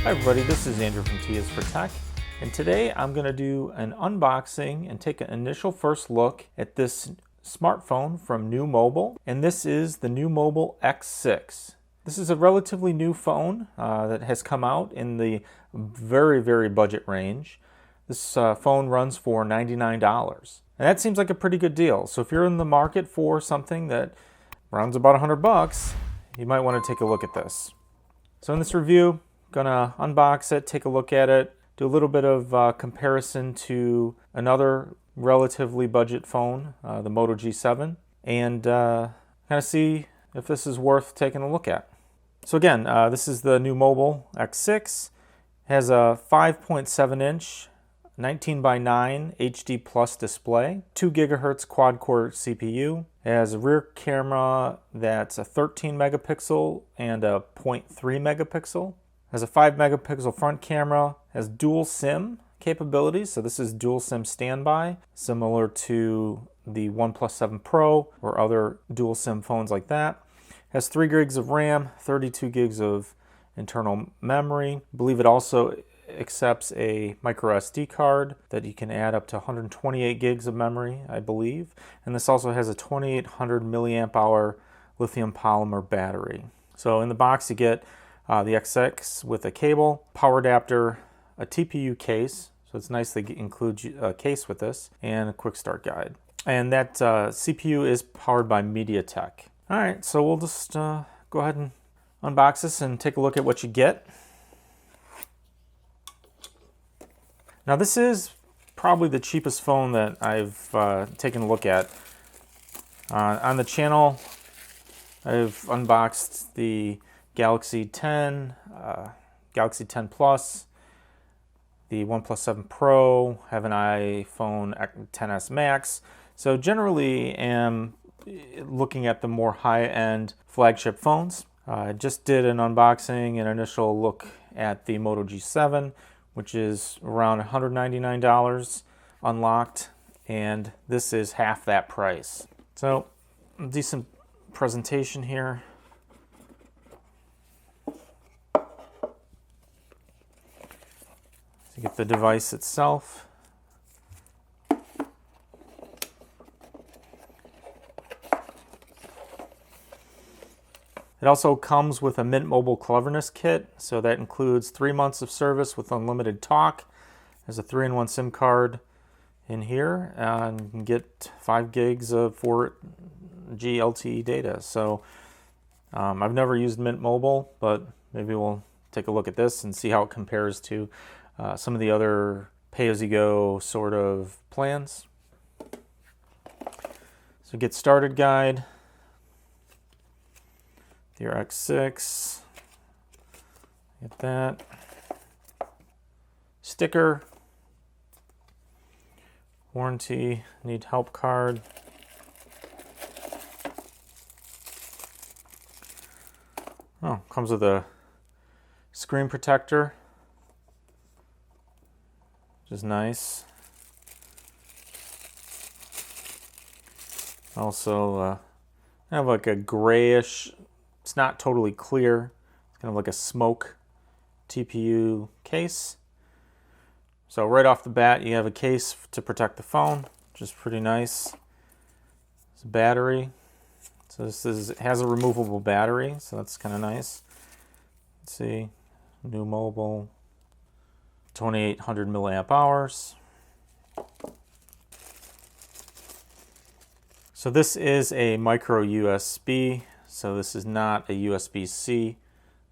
Hi everybody, this is Andrew from T is for Tech, and today I'm going to do an unboxing and take an initial first look at this smartphone from NUU Mobile, and this is the NUU Mobile X6. This is a relatively new phone that has come out in the very budget range. This phone runs for $99, and that seems like a pretty good deal. So if you're in the market for something that runs about $100, you might want to take a look at this. So in this review, gonna unbox it, take a look at it, do a little bit of comparison to another relatively budget phone, the Moto G7, and kind of see if this is worth taking a look at. So again, this is the NUU Mobile X6. Has a 5.7-inch 19:9 HD Plus display, 2 gigahertz quad-core CPU. It has a rear camera that's a 13 megapixel and a 0.3 megapixel. Has a 5 megapixel front camera, has dual SIM capabilities, so this is dual SIM standby, similar to the OnePlus 7 Pro or other dual SIM phones like that. Has 3 gigs of RAM, 32 gigs of internal memory. I believe it also accepts a micro SD card that you can add up to 128 gigs of memory, I believe. And this also has a 2800 milliamp hour lithium polymer battery. So in the box you get the X6 with a cable, power adapter, a TPU case, so it's nice they include a case with this, and a quick start guide. And that CPU is powered by MediaTek. All right, so we'll just go ahead and unbox this and take a look at what you get. Now this is probably the cheapest phone that I've taken a look at. On the channel, I've unboxed the Galaxy 10, Galaxy 10 Plus, the OnePlus 7 Pro, have an iPhone XS Max. So generally am looking at the more high-end flagship phones. I just did an unboxing and initial look at the Moto G7, which is around $199 unlocked, and this is half that price. So decent presentation here. You get the device itself. It also comes with a Mint Mobile Cleverness Kit, so that includes 3 months of service with unlimited talk. There's a 3-in-1 SIM card in here, and you can get 5 gigs of 4G LTE data. So I've never used Mint Mobile, but maybe we'll take a look at this and see how it compares to some of the other pay-as-you-go sort of plans. So get started guide, your X6, get that, sticker, warranty, need help card, comes with a screen protector, which is nice. Also kind of like a grayish, it's not totally clear, it's kind of like a smoke TPU case. So right off the bat you have a case to protect the phone, which is pretty nice. It's a battery, so it has a removable battery, so that's kind of nice. Let's see, NUU Mobile, 2800 milliamp hours. So this is a micro USB, so this is not a USB-C.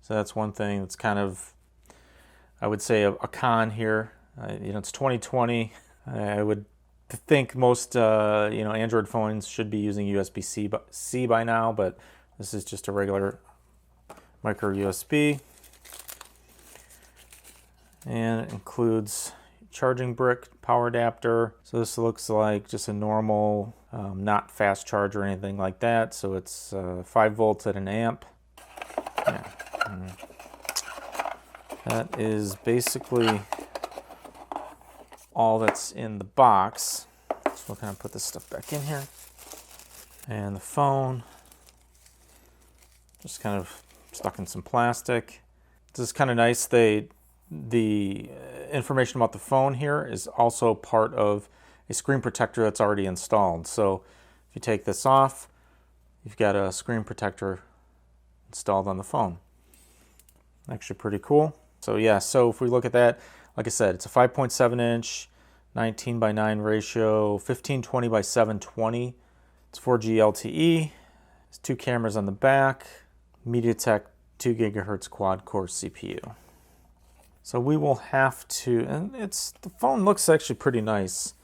So that's one thing that's kind of, I would say, a con here. It's 2020. I would think most Android phones should be using USB-C by now, but this is just a regular micro USB. And it includes charging brick, power adapter. So this looks like just a normal, not fast charge or anything like that. So it's 5 volts at an amp. Yeah. That is basically all that's in the box. So we'll kind of put this stuff back in here. And the phone, just kind of stuck in some plastic. This is kind of nice. They the information about the phone here is also part of a screen protector that's already installed. So if you take this off, you've got a screen protector installed on the phone. Actually pretty cool. So yeah, so if we look at that, like I said, it's a 5.7 inch, 19:9 ratio, 1520 by 720. It's 4G LTE. There's 2 cameras on the back. MediaTek 2 gigahertz quad core CPU. So we will have to, and the phone looks actually pretty nice.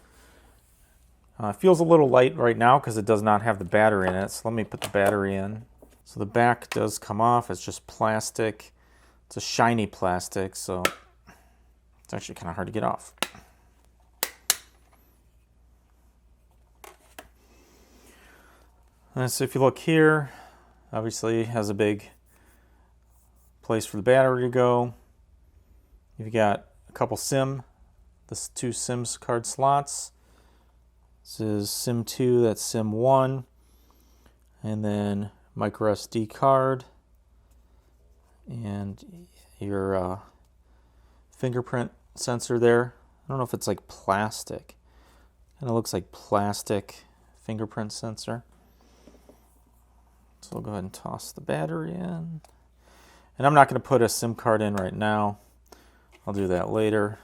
It feels a little light right now because it does not have the battery in it. So let me put the battery in. So the back does come off. It's just plastic. It's a shiny plastic, so it's actually kind of hard to get off. And so if you look here, obviously it has a big place for the battery to go. You've got a couple this 2 SIM card slots. This is SIM 2, that's SIM 1, and then micro SD card, and your fingerprint sensor there. I don't know if it's like plastic. Kind of looks like plastic fingerprint sensor. So we'll go ahead and toss the battery in. And I'm not going to put a SIM card in right now. I'll do that later.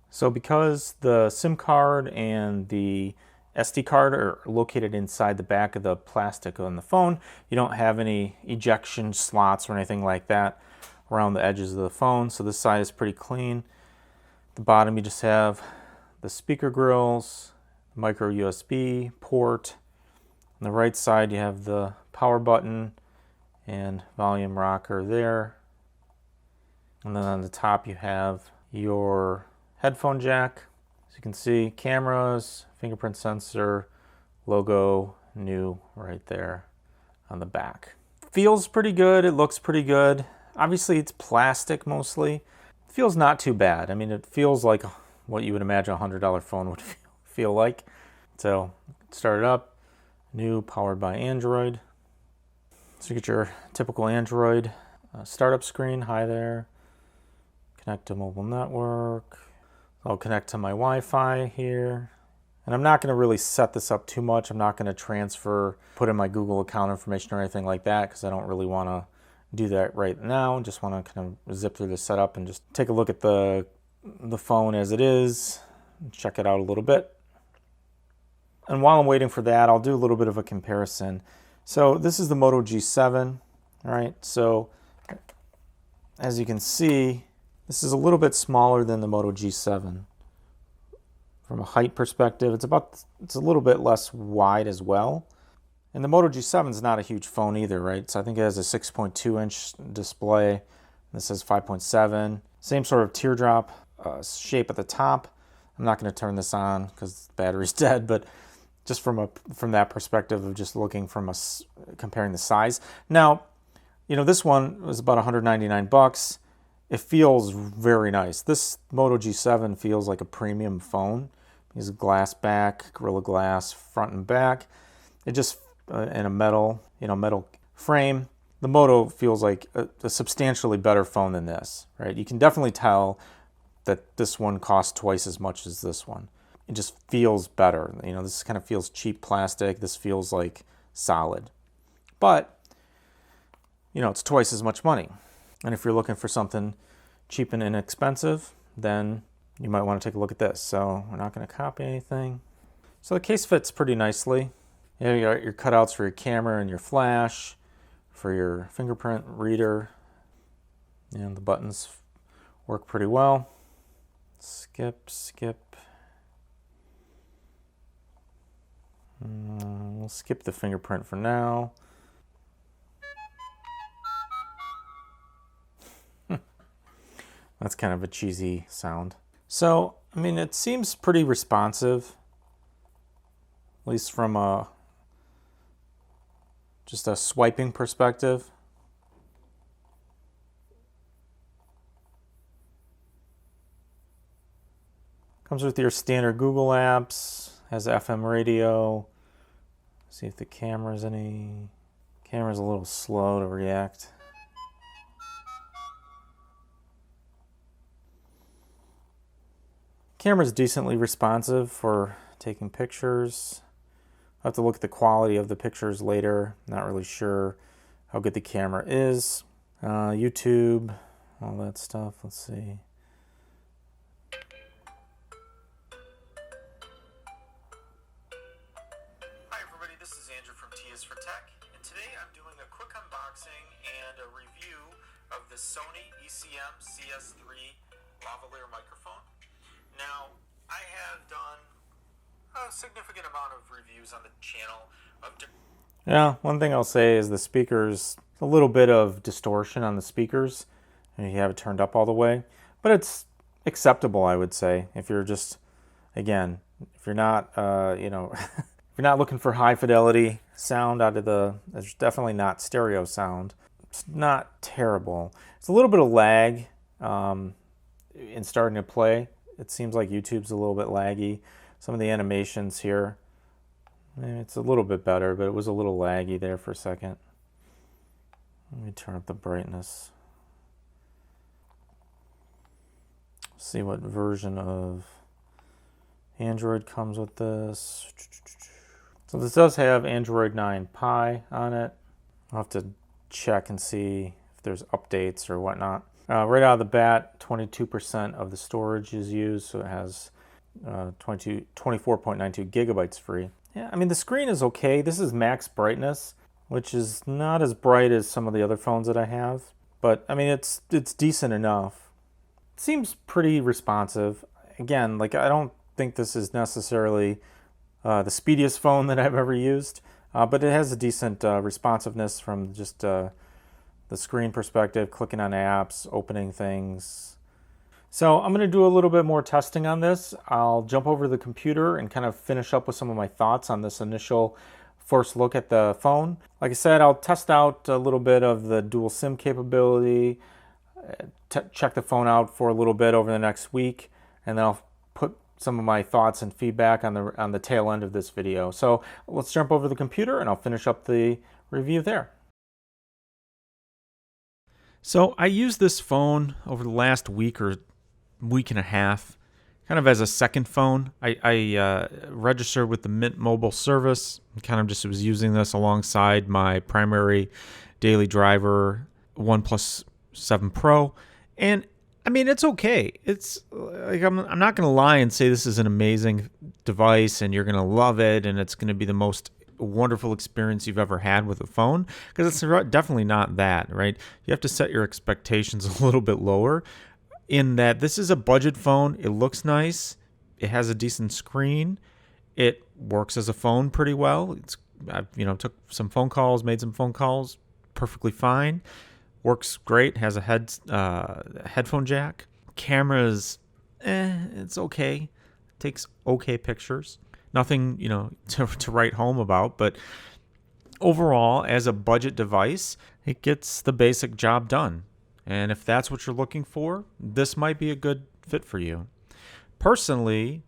So because the SIM card and the SD card are located inside the back of the plastic on the phone, you don't have any ejection slots or anything like that around the edges of the phone. So this side is pretty clean. At the bottom you just have the speaker grills, micro USB port. On the right side you have the power button and volume rocker there. And then on the top you have your headphone jack. As you can see, cameras, fingerprint sensor, logo, NUU right there on the back. Feels pretty good, it looks pretty good. Obviously it's plastic mostly. It feels not too bad. I mean, it feels like what you would imagine a $100 phone would feel like. So start it up, NUU powered by Android. So you get your typical Android startup screen, hi there. Connect to mobile network. I'll connect to my Wi-Fi here. And I'm not going to really set this up too much. I'm not going to put in my Google account information or anything like that because I don't really want to do that right now. Just want to kind of zip through the setup and just take a look at the phone as it is, and check it out a little bit. And while I'm waiting for that, I'll do a little bit of a comparison. So this is the Moto G7, all right? So as you can see, this is a little bit smaller than the Moto G7. From a height perspective, it's a little bit less wide as well. And the Moto G7 is not a huge phone either, right? So I think it has a 6.2 inch display. This says 5.7. Same sort of teardrop shape at the top. I'm not going to turn this on because the battery's dead, but just from that perspective of just looking comparing the size. Now, you know, this one was about 199 bucks. It feels very nice. This Moto G7 feels like a premium phone. It's glass back, Gorilla Glass front and back. It just in a metal frame. The Moto feels like a substantially better phone than this, right? You can definitely tell that this one costs twice as much as this one. It just feels better. You know, this kind of feels cheap plastic. This feels like solid. But, you know, it's twice as much money. And if you're looking for something cheap and inexpensive, then you might want to take a look at this. So we're not going to copy anything. So the case fits pretty nicely. You got your cutouts for your camera and your flash, for your fingerprint reader, and the buttons work pretty well. Skip. We'll skip the fingerprint for now. That's kind of a cheesy sound. So, I mean, it seems pretty responsive, at least from just a swiping perspective. Comes with your standard Google apps, has FM radio. See if the camera's a little slow to react. Camera's decently responsive for taking pictures. I'll have to look at the quality of the pictures later. Not really sure how good the camera is. YouTube, all that stuff. Let's see. Hi everybody, this is Andrew from T is for Tech, and today I'm doing a quick unboxing and a review of the Sony ECM CS3 lavalier microphone. Now, I have done a significant amount of reviews on the channel of one thing I'll say is the speakers, a little bit of distortion on the speakers, and you have it turned up all the way, but it's acceptable, I would say, if you're just, again, if you're not, if you're not looking for high fidelity sound out of it's definitely not stereo sound. It's not terrible. It's a little bit of lag in starting to play. It seems like YouTube's a little bit laggy. Some of the animations here, it's a little bit better, but it was a little laggy there for a second. Let me turn up the brightness. See what version of Android comes with this. So this does have Android 9 Pie on it. I'll have to check and see if there's updates or whatnot. Right out of the bat, 22% of the storage is used, so it has 24.92 gigabytes free. Yeah, I mean the screen is okay. This is max brightness, which is not as bright as some of the other phones that I have, but I mean it's decent enough. It seems pretty responsive. Again, like I don't think this is necessarily the speediest phone that I've ever used, but it has a decent responsiveness from just the screen perspective, clicking on apps, opening things. So I'm going to do a little bit more testing on this. I'll jump over to the computer and kind of finish up with some of my thoughts on this initial first look at the phone. Like I said, I'll test out a little bit of the dual SIM capability, check the phone out for a little bit over the next week, and then I'll put some of my thoughts and feedback on the tail end of this video. So let's jump over to the computer and I'll finish up the review there. So I used this phone over the last week or week and a half, kind of as a second phone. I registered with the Mint Mobile service, and kind of just was using this alongside my primary daily driver, OnePlus 7 Pro, and I mean it's okay. It's like I'm not going to lie and say this is an amazing device and you're going to love it and it's going to be the most wonderful experience you've ever had with a phone, because it's definitely not that, right? You have to set your expectations a little bit lower in that this is a budget phone. It looks nice. It has a decent screen. It works as a phone pretty well. I took some phone calls, made some phone calls perfectly fine. Works great. Has a headphone jack. Camera's it's okay. Takes okay pictures. Nothing, to write home about, but overall, as a budget device, it gets the basic job done. And if that's what you're looking for, this might be a good fit for you. Personally,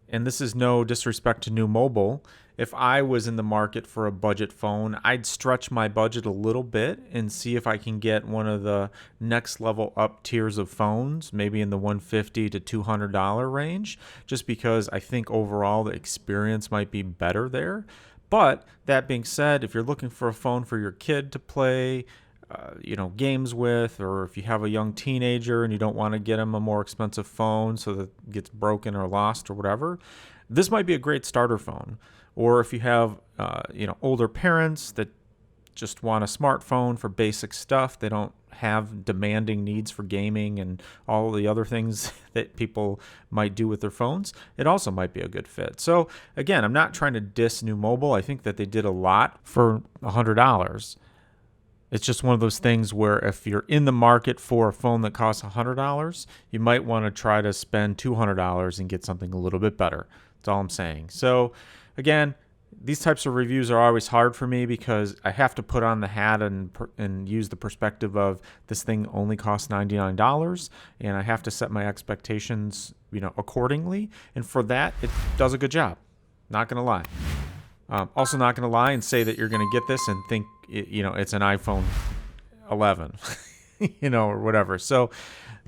and this is no disrespect to NUU Mobile, if I was in the market for a budget phone, I'd stretch my budget a little bit and see if I can get one of the next level up tiers of phones, maybe in the $150 to $200 range, just because I think overall the experience might be better there. But that being said, if you're looking for a phone for your kid to play, games with, or if you have a young teenager and you don't want to get them a more expensive phone so that it gets broken or lost or whatever, this might be a great starter phone. Or if you have, older parents that just want a smartphone for basic stuff, they don't have demanding needs for gaming and all the other things that people might do with their phones, it also might be a good fit. So again, I'm not trying to diss NUU Mobile. I think that they did a lot for $100. It's just one of those things where if you're in the market for a phone that costs $100, you might want to try to spend $200 and get something a little bit better. That's all I'm saying. So again, these types of reviews are always hard for me because I have to put on the hat and use the perspective of this thing only costs $99, and I have to set my expectations, accordingly. And for that, it does a good job. Not going to lie. Also not going to lie and say that you're going to get this and think, it's an iPhone 11. you know, or whatever. So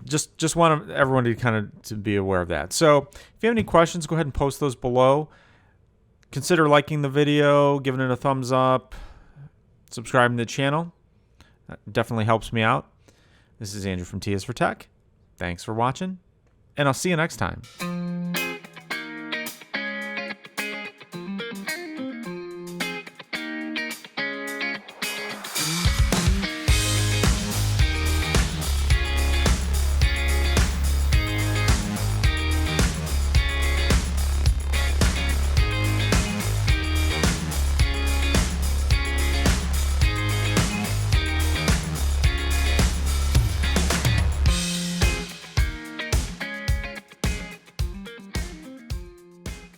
just want everyone to kind of to be aware of that. So if you have any questions, go ahead and post those below. Consider liking the video, giving it a thumbs up, subscribing to the channel. That definitely helps me out. This is Andrew from T is for Tech. Thanks for watching, and I'll see you next time.